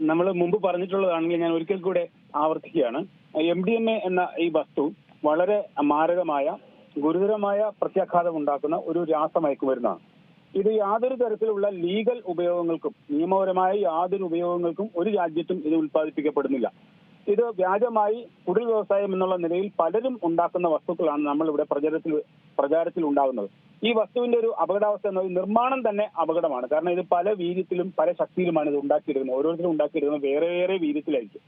നമ്മൾ മുമ്പ് പറഞ്ഞിട്ടുള്ളതാണെങ്കിൽ ഞാൻ ഒരിക്കൽ കൂടെ ആവർത്തിക്കുകയാണ്. MDMA എന്ന ഈ വസ്തു വളരെ മാരകമായ ഗുരുതരമായ പ്രത്യാഘാതം ഉണ്ടാക്കുന്ന ഒരു രാസമയക്കുമരുന്നാണ്. ഇത് യാതൊരു തരത്തിലുള്ള ലീഗൽ ഉപയോഗങ്ങൾക്കും നിയമപരമായ യാതൊരു ഉപയോഗങ്ങൾക്കും ഒരു രാജ്യത്തും ഇത് ഉൽപ്പാദിപ്പിക്കപ്പെടുന്നില്ല. ഇത് വ്യാജമായി കുടിൽ വ്യവസായം എന്നുള്ള നിലയിൽ പലരും ഉണ്ടാക്കുന്ന വസ്തുക്കളാണ് നമ്മളിവിടെ പ്രചാരത്തിൽ ഉണ്ടാകുന്നത്. ഈ വസ്തുവിന്റെ ഒരു അപകടാവസ്ഥ എന്നത് നിർമ്മാണം തന്നെ അപകടമാണ്. കാരണം ഇത് പല വീര്യത്തിലും പല ശക്തിയിലുമാണ് ഇത് ഉണ്ടാക്കിയെടുക്കുന്നത്. ഓരോരുത്തരും ഉണ്ടാക്കിയെടുക്കുന്നത് വേറെ വേറെ വീര്യത്തിലായിരിക്കും.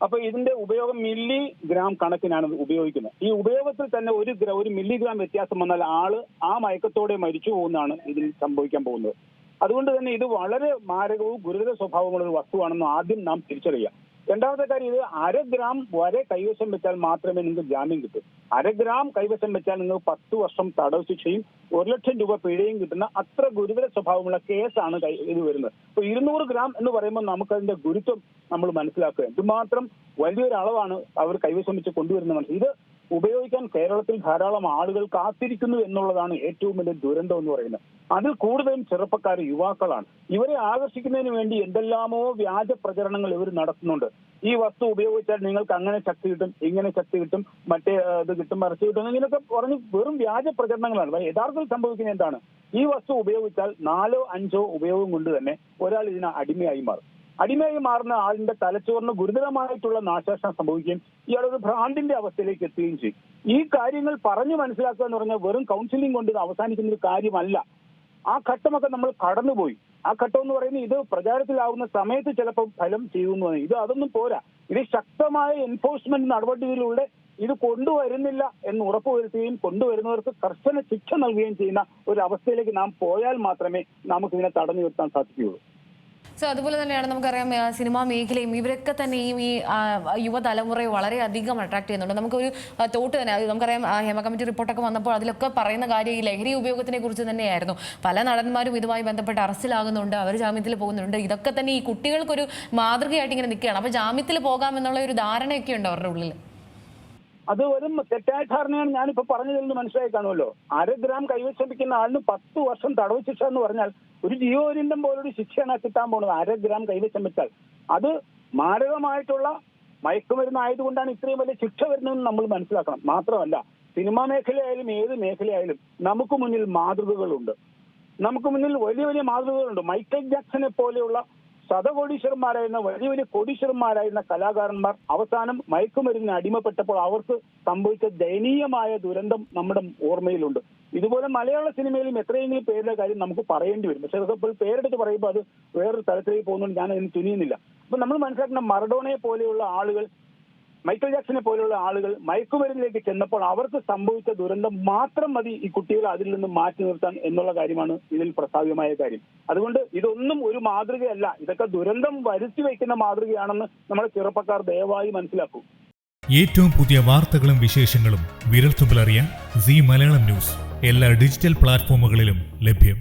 അപ്പൊ ഇതിന്റെ ഉപയോഗം മില്ലിഗ്രാം കണക്കിനാണ് ഉപയോഗിക്കുന്നത്. ഈ ഉപയോഗത്തിൽ തന്നെ ഒരു മില്ലിഗ്രാം വ്യത്യാസം വന്നാൽ ആള് ആ മയക്കത്തോടെ മരിച്ചു പോകുന്നതാണ് ഇതിൽ സംഭവിക്കാൻ പോകുന്നത്. അതുകൊണ്ട് തന്നെ ഇത് വളരെ മാരകവും ഗുരുതര സ്വഭാവമുള്ള ഒരു വസ്തുവാണെന്ന് ആദ്യം നാം തിരിച്ചറിയുക. രണ്ടാമത്തെ കാര്യം, ഇത് 1/2 ഗ്രാം വരെ കൈവശം വെച്ചാൽ മാത്രമേ നിങ്ങൾക്ക് ജാമ്യം കിട്ടൂ. 1/2 ഗ്രാം കൈവശം വെച്ചാൽ നിങ്ങൾക്ക് 10 വർഷം തടവ് ശിക്ഷയും 1 ലക്ഷം രൂപ പിഴയും കിട്ടുന്ന അത്ര ഗുരുതര സ്വഭാവമുള്ള കേസാണ് ഇത് വരുന്നത്. ഇപ്പൊ 200 ഗ്രാം എന്ന് പറയുമ്പോൾ നമുക്കതിന്റെ ഗുരുത്വം നമ്മൾ മനസ്സിലാക്കുക. എന്തുമാത്രം വലിയൊരു അളവാണ് അവർ കൈവശം വെച്ച് കൊണ്ടുവരുന്ന മനസ്സിൽ. ഇത് ഉപയോഗിക്കാൻ കേരളത്തിൽ ധാരാളം ആളുകൾ കാത്തിരിക്കുന്നു എന്നുള്ളതാണ് ഏറ്റവും വലിയ ദുരന്തം എന്ന് പറയുന്നത്. അതിൽ കൂടുതലും ചെറുപ്പക്കാർ, യുവാക്കളാണ്. ഇവരെ ആകർഷിക്കുന്നതിന് വേണ്ടി എന്തെല്ലാമോ വ്യാജ പ്രചരണങ്ങൾ ഇവർ നടത്തുന്നുണ്ട്. ഈ വസ്തു ഉപയോഗിച്ചാൽ നിങ്ങൾക്ക് അങ്ങനെ ശക്തി കിട്ടും, ഇങ്ങനെ ശക്തി കിട്ടും, മറ്റേ ഇത് കിട്ടും, മറിച്ച് കിട്ടും, ഇങ്ങനെയൊക്കെ പറഞ്ഞ് വെറും വ്യാജ പ്രചരണങ്ങളാണ്. യഥാർത്ഥത്തിൽ സംഭവിക്കുന്നത് എന്താണ്? ഈ വസ്തു ഉപയോഗിച്ചാൽ 4 5 ഉപയോഗം കൊണ്ട് തന്നെ ഒരാൾ ഇതിന് അടിമയായി മാറും. അടിമയായി മാറുന്ന ആളിന്റെ തലച്ചോറിന് ഗുരുതരമായിട്ടുള്ള നാശനഷ്ടം സംഭവിക്കുകയും ഇയാളൊരു ഭ്രാന്തിന്റെ അവസ്ഥയിലേക്ക് എത്തുകയും ചെയ്യും. ഈ കാര്യങ്ങൾ പറഞ്ഞു മനസ്സിലാക്കുക എന്ന് പറഞ്ഞാൽ വെറും കൗൺസിലിംഗ് കൊണ്ട് ഇത് അവസാനിക്കുന്ന ഒരു കാര്യമല്ല. ആ ഘട്ടമൊക്കെ നമ്മൾ കടന്നുപോയി. ആ ഘട്ടം എന്ന് പറയുന്നത് ഇത് പ്രചാരത്തിലാവുന്ന സമയത്ത് ചിലപ്പോൾ ഫലം ചെയ്യുന്നു. ഇത് അതൊന്നും പോരാ. ഇത് ശക്തമായ എൻഫോഴ്സ്മെന്റ് നടപടികളിലൂടെ ഇത് കൊണ്ടുവരുന്നില്ല എന്ന് ഉറപ്പുവരുത്തുകയും കൊണ്ടുവരുന്നവർക്ക് കർശന ശിക്ഷ നൽകുകയും ചെയ്യുന്ന ഒരു അവസ്ഥയിലേക്ക് നാം പോയാൽ മാത്രമേ നമുക്കിതിനെ തടഞ്ഞു നിർത്താൻ സാധിക്കുകയുള്ളൂ. സോ അതുപോലെ തന്നെയാണ് നമുക്കറിയാം സിനിമാ മേഖലയും ഇവരൊക്കെ തന്നെ ഈ യുവതലമുറയെ വളരെയധികം അട്രാക്ട് ചെയ്യുന്നുണ്ട്. നമുക്കൊരു തോട്ട് തന്നെ നമുക്കറിയാം, ഹേമ കമ്മിറ്റി റിപ്പോർട്ടൊക്കെ വന്നപ്പോൾ അതിലൊക്കെ പറയുന്ന കാര്യം ഈ ലഹരി ഉപയോഗത്തിനെ കുറിച്ച് തന്നെയായിരുന്നു. പല നടന്മാരും ഇതുമായി ബന്ധപ്പെട്ട് അറസ്റ്റിലാകുന്നുണ്ട്, അവർ ജാമ്യത്തിൽ പോകുന്നുണ്ട്. ഇതൊക്കെ തന്നെ ഈ കുട്ടികൾക്കൊരു മാതൃകയായിട്ട് ഇങ്ങനെ നിൽക്കുകയാണ്. അപ്പോൾ ജാമ്യത്തിൽ പോകാമെന്നുള്ള ഒരു ധാരണയൊക്കെ ഉണ്ട് അവരുടെ ഉള്ളിൽ. അത് ഒരു തെറ്റായ ധാരണയാണ്. ഞാനിപ്പോ പറഞ്ഞതിൽ നിന്ന് മനസ്സിലായി കാണുമല്ലോ. 1/2 ഗ്രാം കൈവശം വെക്കുന്ന ആളിന് 10 വർഷം തടവ് ശിക്ഷ എന്ന് പറഞ്ഞാൽ ഒരു ജീവപര്യന്തം പോലൊരു ശിക്ഷയാണ് കിട്ടാൻ പോകുന്നത്. 1/2 ഗ്രാം കൈവശം വെച്ചാൽ അത് മാരകമായിട്ടുള്ള മയക്കുമരുന്നായതുകൊണ്ടാണ് ഇത്രയും വലിയ ശിക്ഷ വരുന്നതെന്ന് നമ്മൾ മനസ്സിലാക്കണം. മാത്രമല്ല, സിനിമാ മേഖലയായാലും ഏത് മേഖലയായാലും നമുക്ക് മുന്നിൽ മാതൃകകളുണ്ട്. നമുക്ക് മുന്നിൽ വലിയ വലിയ മാതൃകകളുണ്ട്. മൈക്കൽ ജാക്സനെ പോലെയുള്ള ശതകോടീശ്വരന്മാരായിരുന്ന വലിയ വലിയ കോടീശ്വരന്മാരായിരുന്ന കലാകാരന്മാർ അവസാനം മയക്കുമരുന്നിന് അടിമപ്പെട്ടപ്പോൾ അവർക്ക് സംഭവിച്ച ദയനീയമായ ദുരന്തം നമ്മുടെ ഓർമ്മയിലുണ്ട്. ഇതുപോലെ മലയാള സിനിമയിലും എത്രയെങ്കിലും പേരുടെ കാര്യം നമുക്ക് പറയേണ്ടി വരും. പക്ഷെ അതൊക്കെ ഇപ്പോൾ പേരെടുത്ത് പറയുമ്പോൾ അത് വേറൊരു തലത്തിലേക്ക് പോകുന്നതുകൊണ്ട് ഞാൻ അതിന് തുനിയുന്നില്ല. അപ്പൊ നമ്മൾ മനസ്സിലാക്കുന്ന മറഡോണയെ പോലെയുള്ള ആളുകൾ, മൈക്കൽ ജാക്സനെ പോലെയുള്ള ആളുകൾ മയക്കുമരുന്നിലേക്ക് ചെന്നപ്പോൾ അവർക്ക് സംഭവിച്ച ദുരന്തം മാത്രം മതി ഈ കുട്ടികളെ അതിൽ നിന്ന് മാറ്റി നിർത്താൻ എന്നുള്ള കാര്യമാണ് ഇതിൽ പ്രസ്താവ്യമായ കാര്യം. അതുകൊണ്ട് ഇതൊന്നും ഒരു മാതൃകയല്ല. ഇതൊക്കെ ദുരന്തം വരുത്തി വയ്ക്കുന്ന മാതൃകയാണെന്ന് നമ്മുടെ ചെറുപ്പക്കാർ ദയവായി മനസ്സിലാക്കൂ. ഏറ്റവും പുതിയ വാർത്തകളും വിശേഷങ്ങളും വിരൽത്തുമ്പിലറിയാൻ സീ മലയാളം ന്യൂസ് എല്ലാ ഡിജിറ്റൽ പ്ലാറ്റ്ഫോമുകളിലും ലഭ്യം.